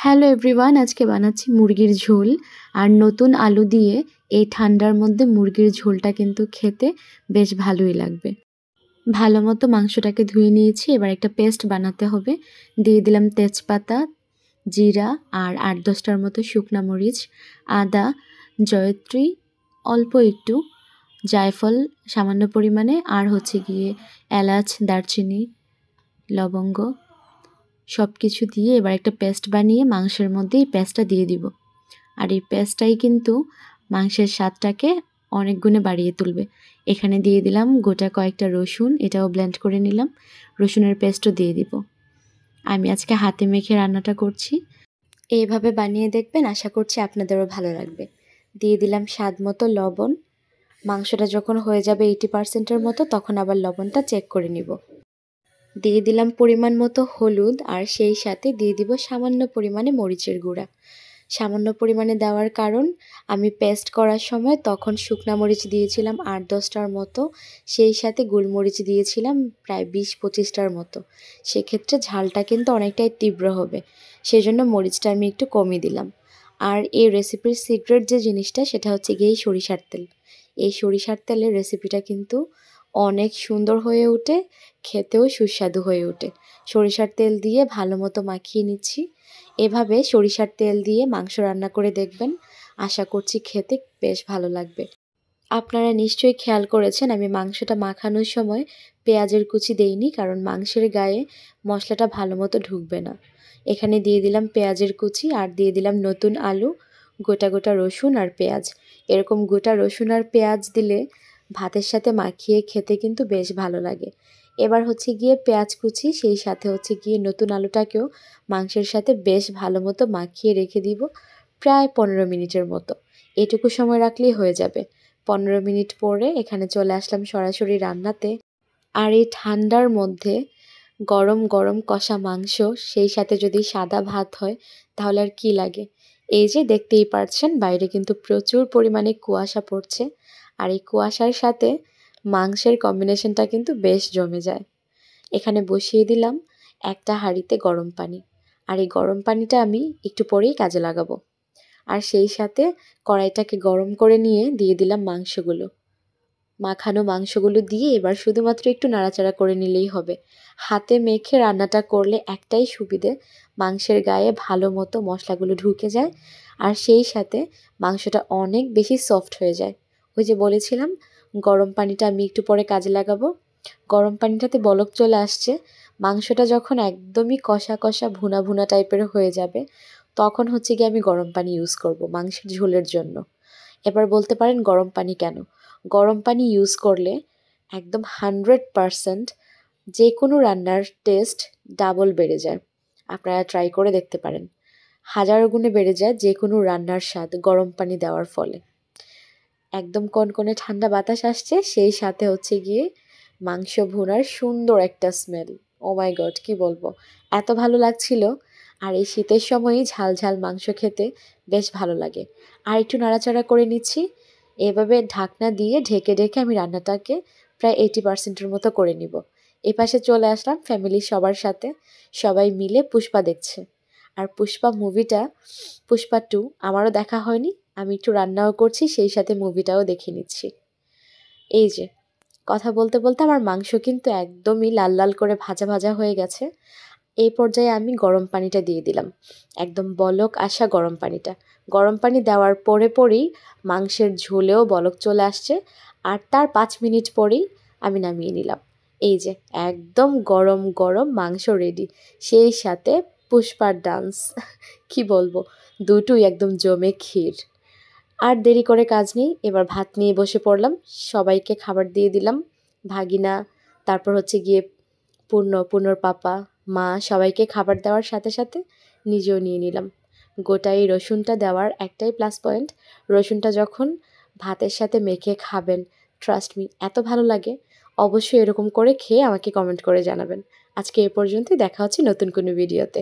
Hello everyone, আজকে বানাচ্ছি মুরগির ঝোল। আর নতুন আলু দিয়ে এই ঠান্ডার মধ্যে মুরগির ঝোলটা কিন্তু খেতে বেশ ভালোই লাগবে। ভালো মতো মাংসটাকে ধুয়ে নিয়েছি, এবার একটা পেস্ট বানাতে হবে। দিয়ে দিলাম তেজপাতা, জিরা আর 8-10টার মতো শুকনা মরিচ, আদা, জয়ত্রী, অল্প একটু জায়ফল সামান্য পরিমাণে, আর হচ্ছে গিয়ে এলাচ, দারচিনি, লবঙ্গ সব কিছু দিয়ে এবার একটা পেস্ট বানিয়ে মাংসের মধ্যে এই পেস্টটা দিয়ে দিব। আর এই পেস্টটাই কিন্তু মাংসের স্বাদটাকে অনেক গুণে বাড়িয়ে তুলবে। এখানে দিয়ে দিলাম গোটা কয়েকটা রসুন, এটাও ব্লেন্ড করে নিলাম। রসুনের পেস্টও দিয়ে দিব। আমি আজকে হাতে মেখে রান্নাটা করছি, এইভাবে বানিয়ে দেখবেন, আশা করছি আপনাদেরও ভালো লাগবে। দিয়ে দিলাম স্বাদ মতো লবণ। মাংসটা যখন হয়ে যাবে 80%-এর মতো, তখন আবার লবণটা চেক করে নিব। দিয়ে দিলাম পরিমাণ মতো হলুদ, আর সেই সাথে দিয়ে দিব সামান্য পরিমাণে মরিচের গুঁড়া। সামান্য পরিমাণে দেওয়ার কারণ, আমি পেস্ট করার সময় তখন শুকনা মরিচ দিয়েছিলাম 8-10টার মতো, সেই সাথে গোলমরিচ দিয়েছিলাম প্রায় 20-25টার মতো। সেক্ষেত্রে ঝালটা কিন্তু অনেকটাই তীব্র হবে, সেজন্য মরিচটা আমি একটু কমই দিলাম। আর এই রেসিপির সিক্রেট যে জিনিসটা, সেটা হচ্ছে গিয়ে সরিষার তেল। এই সরিষার তেলের রেসিপিটা কিন্তু অনেক সুন্দর হয়ে ওঠে, খেতেও সুস্বাদু হয়ে ওঠে। সরিষার তেল দিয়ে ভালো মতো মাখিয়ে নিচ্ছি। এভাবে সরিষার তেল দিয়ে মাংস রান্না করে দেখবেন, আশা করছি খেতে বেশ ভালো লাগবে। আপনারা নিশ্চয়ই খেয়াল করেছেন আমি মাংসটা মাখানোর সময় পেঁয়াজের কুচি দেইনি, কারণ মাংসের গায়ে মশলাটা ভালো মতো ঢুকবে না। এখানে দিয়ে দিলাম পেঁয়াজের কুচি, আর দিয়ে দিলাম নতুন আলু, গোটা গোটা রসুন আর পেঁয়াজ। এরকম গোটা রসুন আর পেঁয়াজ দিলে ভাতের সাথে মাখিয়ে খেতে কিন্তু বেশ ভালো লাগে। এবার হচ্ছে গিয়ে পেঁয়াজ কুচি, সেই সাথে হচ্ছে গিয়ে নতুন আলুটাকেও মাংসের সাথে বেশ ভালো মতো মাখিয়ে রেখে দিব প্রায় 15 মিনিটের মতো। এটুকু সময় রাখলেই হয়ে যাবে। 15 মিনিট পরে এখানে চলে আসলাম সরাসরি রান্নাতে। আর এই ঠান্ডার মধ্যে গরম গরম কষা মাংস, সেই সাথে যদি সাদা ভাত হয়, তাহলে আর কি লাগে। এই যে দেখতেই পাচ্ছেন, বাইরে কিন্তু প্রচুর পরিমাণে কুয়াশা পড়ছে, আর এই কুয়াশার সাথে মাংসের কম্বিনেশনটা কিন্তু বেশ জমে যায়। এখানে বসিয়ে দিলাম একটা হাঁড়িতে গরম পানি, আর এই গরম পানিটা আমি একটু পরেই কাজে লাগাবো। আর সেই সাথে কড়াইটাকে গরম করে নিয়ে দিয়ে দিলাম মাংসগুলো। মাখানো মাংসগুলো দিয়ে এবার শুধুমাত্র একটু নাড়াচাড়া করে নিলেই হবে। হাতে মেখে রান্নাটা করলে একটাই সুবিধে, মাংসের গায়ে ভালো মতো মশলাগুলো ঢুকে যায়, আর সেই সাথে মাংসটা অনেক বেশি সফট হয়ে যায়। ওই যে বলেছিলাম গরম পানিটা আমি একটু পরে কাজে লাগাবো। গরম পানিটাতে বলক চলে আসছে, মাংসটা যখন একদমই কষা কষা ভুনা ভুনা টাইপের হয়ে যাবে, তখন হচ্ছে গিয়ে আমি গরম পানি ইউজ করব মাংসের ঝোলের জন্য। এবার বলতে পারেন গরম পানি কেন? গরম পানি ইউজ করলে একদম 100% যে কোনো রান্নার টেস্ট ডাবল বেড়ে যায়। আপনারা ট্রাই করে দেখতে পারেন। হাজারো গুণে বেড়ে যায় যে কোনো রান্নার স্বাদ গরম পানি দেওয়ার ফলে। একদম কনকনে ঠান্ডা বাতাস আসছে, সেই সাথে হচ্ছে গিয়ে মাংস ভুনার সুন্দর একটা স্মেল। ও মাই গড, কি বলবো, এত ভালো লাগছিল। আর এই শীতের সময়ই ঝাল ঝাল মাংস খেতে বেশ ভালো লাগে। আর একটু নাড়াচাড়া করে নিচ্ছি। এভাবে ঢাকনা দিয়ে ঢেকে ঢেকে আমি রান্নাটাকে প্রায় 80%-এর মতো করে নিব। এই পাশে চলে আসলাম ফ্যামিলির সবার সাথে, সবাই মিলে পুষ্পা দেখছে। আর পুষ্পা মুভিটা, পুষ্পা 2 আমারও দেখা হয়নি, আমি একটু রান্নাও করছি, সেই সাথে মুভিটাও দেখে নিচ্ছি। এই যে কথা বলতে বলতে আমার মাংস কিন্তু একদমই লাল লাল করে ভাজা ভাজা হয়ে গেছে। এই পর্যায়ে আমি গরম পানিটা দিয়ে দিলাম, একদম বলক আসা গরম পানিটা। গরম পানি দেওয়ার পরে পরেই মাংসের ঝোলেও বলক চলে আসছে, আর তার 5 মিনিট পরেই আমি নামিয়ে নিলাম। এই যে একদম গরম গরম মাংস রেডি, সেই সাথে পুষ্পার ডান্স। কি বলবো, দুটোই একদম জমে ক্ষীর। আর দেরি করে কাজ নেই, এবার ভাত নিয়ে বসে পড়লাম। সবাইকে খাবার দিয়ে দিলাম, ভাগিনা, তারপর হচ্ছে গিয়ে পূর্ণর পাপা, মা, সবাইকে খাবার দেওয়ার সাথে সাথে নিজেও নিয়ে নিলাম। গোটা এই রসুনটা দেওয়ার একটাই প্লাস পয়েন্ট, রসুনটা যখন ভাতের সাথে মেখে খাবেন, ট্রাস্ট মি এত ভালো লাগে। অবশ্যই এরকম করে খেয়ে আমাকে কমেন্ট করে জানাবেন। আজকে এ পর্যন্তই, দেখা হচ্ছে নতুন কোনো ভিডিওতে।